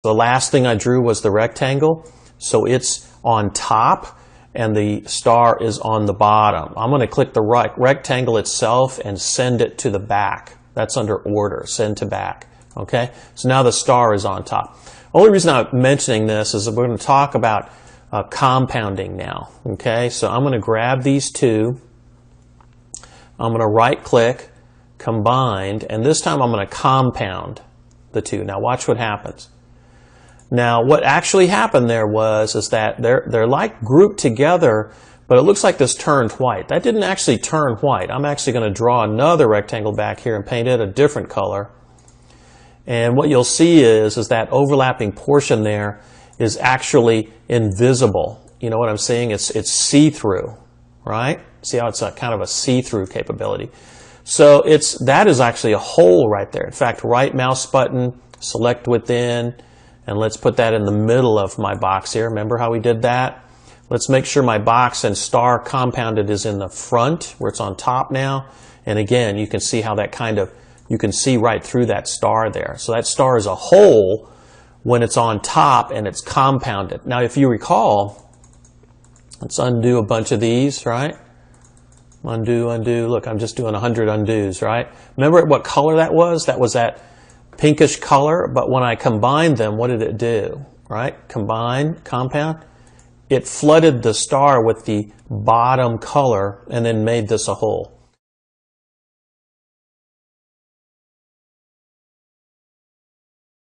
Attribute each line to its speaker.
Speaker 1: The last thing I drew was the rectangle, so it's on top and the star is on the bottom. I'm going to click the rectangle itself and send it to the back. That's under order, send to back. Okay, so now the star is on top. Only reason I'm mentioning this is that we're going to talk about compounding now. Okay, so I'm going to grab these two. I'm going to right click, combined, and this time I'm going to compound the two. Now watch what happens. Now what actually happened there is that they're like grouped together, but it looks like this turned white. That didn't actually turn white. I'm actually going to draw another rectangle back here and paint it a different color. And what you'll see is that overlapping portion there is actually invisible. You know what I'm saying? It's see-through, right? See how it's a kind of a see-through capability. So that is actually a hole right there. In fact, right mouse button, select within, and let's put that in the middle of my box here. Remember how we did that? Let's make sure my box and star compounded is in the front, where it's on top now. And again, you can see how that you can see right through that star there. So that star is a hole when it's on top and it's compounded. Now, if you recall, let's undo a bunch of these, right? Undo, undo. Look, I'm just doing 100 undos, right? Remember what color that was? That was that pinkish color, but when I combined them, what did it do? Right? Combine, compound. It flooded the star with the bottom color and then made this a hole.